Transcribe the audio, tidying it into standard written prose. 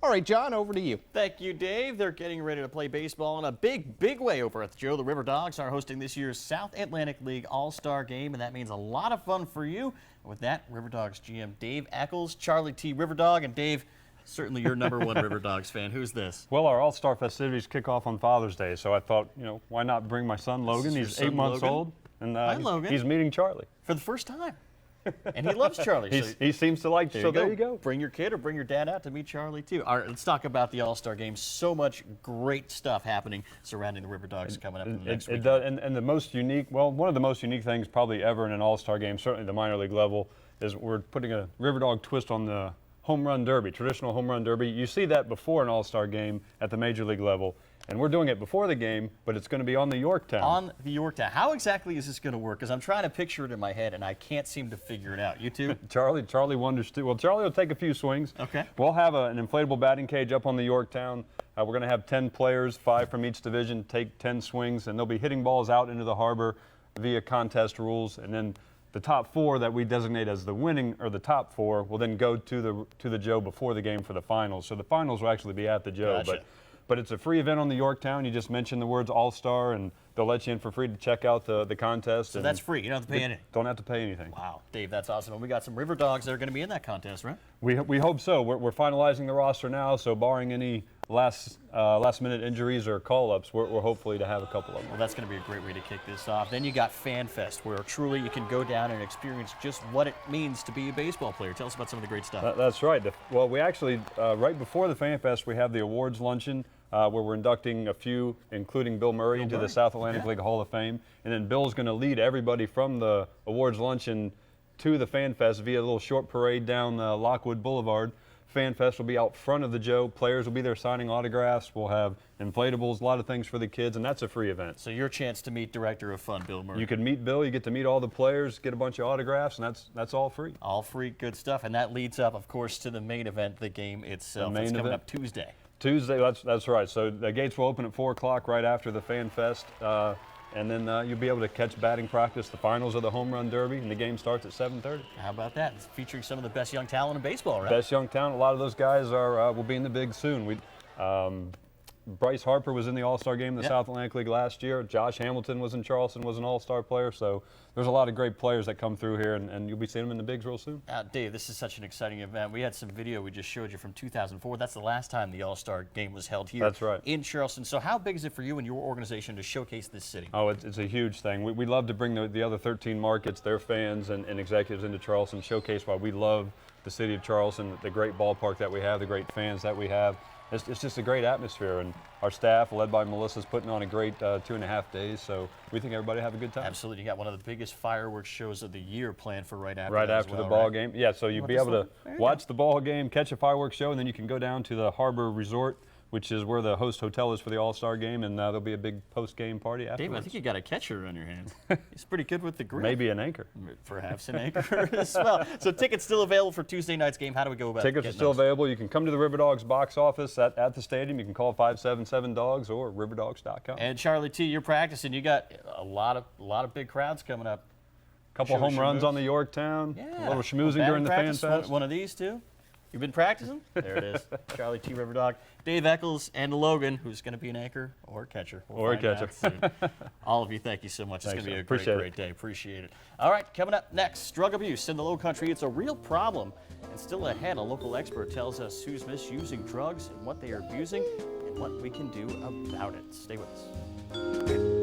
All right, John, over to you. Thank you, Dave. They're getting ready to play baseball in a big way over at the Joe. The Riverdogs are hosting this year's South Atlantic League All-Star Game, and that means a lot of fun for you. And with that, Riverdogs GM Dave Eccles, Charlie T. Riverdog, and Dave, certainly your number one Riverdogs fan. Who's this? Well, our All-Star festivities kick off on Father's Day, so I thought, why not bring my son Logan? He's 8 months old, and Hi, Logan. he's meeting Charlie. For the first time. And he loves Charlie. He seems to like, so there you go. Bring your kid or bring your dad out to meet Charlie, too. All right, let's talk about the All-Star Game. So much great stuff happening surrounding the Riverdogs coming up in the next week. It does, and the most unique, one of the most unique things probably ever in an All-Star game, certainly the minor league level, is we're putting a Riverdog twist on the home run derby, traditional home run derby. You see that before an All-Star game at the major league level. And we're doing it before the game, but it's going to be on the Yorktown. On the Yorktown. How exactly is this going to work? Because I'm trying to picture it in my head, and I can't seem to figure it out. You too? Charlie wonders too. Well, Charlie will take a few swings. Okay. We'll have an inflatable batting cage up on the Yorktown. We're going to have 10 players, 5 from each division, take 10 swings, and they'll be hitting balls out into the harbor via contest rules. And then the top 4 that we designate as the winning, or the top 4, will then go to the Joe before the game for the finals. So the finals will actually be at the Joe. Gotcha. But it's a free event on the Yorktown. You just mentioned the words All-Star, and they'll let you in for free to check out the contest. So that's free. You don't have to pay anything. Don't have to pay anything. Wow, Dave, that's awesome. And we got some Riverdogs that are going to be in that contest, right? We hope so. We're finalizing the roster now, so barring any last-minute injuries or call-ups, we're hopefully to have a couple of them. Well, that's going to be a great way to kick this off. Then you got Fan Fest, where truly you can go down and experience just what it means to be a baseball player. Tell us about some of the great stuff. That's right. Well, we actually, right before the Fan Fest, we have the awards luncheon, where we're inducting a few, including Bill Murray, into the South Atlantic League Hall of Fame. And then Bill's going to lead everybody from the awards luncheon to the Fan Fest via a little short parade down Lockwood Boulevard. Fan Fest will be out front of the Joe. Players will be there signing autographs. We'll have inflatables, a lot of things for the kids, and that's a free event. So your chance to meet Director of Fun, Bill Murray. You can meet Bill, you get to meet all the players, get a bunch of autographs, and that's all free. All free, good stuff. And that leads up, of course, to the main event, the game itself. It's coming up Tuesday. Tuesday, that's right. So the gates will open at 4 o'clock right after the Fan Fest. And then you'll be able to catch batting practice, the finals of the Home Run Derby, and the game starts at 7:30. How about that? It's featuring some of the best young talent in baseball, right? Best young talent. A lot of those guys will be in the big soon. Bryce Harper was in the All-Star game in the South Atlantic League last year. Josh Hamilton was in Charleston, was an All-Star player. So there's a lot of great players that come through here, and you'll be seeing them in the bigs real soon. Dave, this is such an exciting event. We had some video we just showed you from 2004. That's the last time the All-Star game was held here. That's right. In Charleston. So how big is it for you and your organization to showcase this city? Oh, it's a huge thing. We love to bring the other 13 markets, their fans and executives into Charleston, showcase why we love the city of Charleston, the great ballpark that we have, the great fans that we have. It's just a great atmosphere, and our staff, led by Melissa, is putting on a great 2.5 days, so we think everybody will have a good time. Absolutely. You got one of the biggest fireworks shows of the year planned for right after the ball game. Yeah, so you'll be able to watch the ball game, catch a fireworks show, and then you can go down to the Harbor Resort, which is where the host hotel is for the All-Star game, and there'll be a big post-game party afterwards. Dave, I think you got a catcher on your hands. He's pretty good with the grip. Maybe an anchor. Perhaps an anchor as well. So tickets still available for Tuesday night's game. How do we go about it? Tickets are still available. You can come to the Riverdogs box office at the stadium. You can call 577-DOGS or riverdogs.com. And Charlie T., you're practicing. You got a lot of big crowds coming up. Couple home runs on the Yorktown. Yeah. A little schmoozing during the Fan Fest. One of these too. You've been practicing? There it is. Charlie T. Riverdog, Dave Eccles, and Logan, who's going to be an anchor or catcher. Or a catcher. All of you, thank you so much. It's going to be a great day. Appreciate it. All right, coming up next, drug abuse in the Low Country. It's a real problem. And still ahead, a local expert tells us who's misusing drugs and what they are abusing and what we can do about it. Stay with us.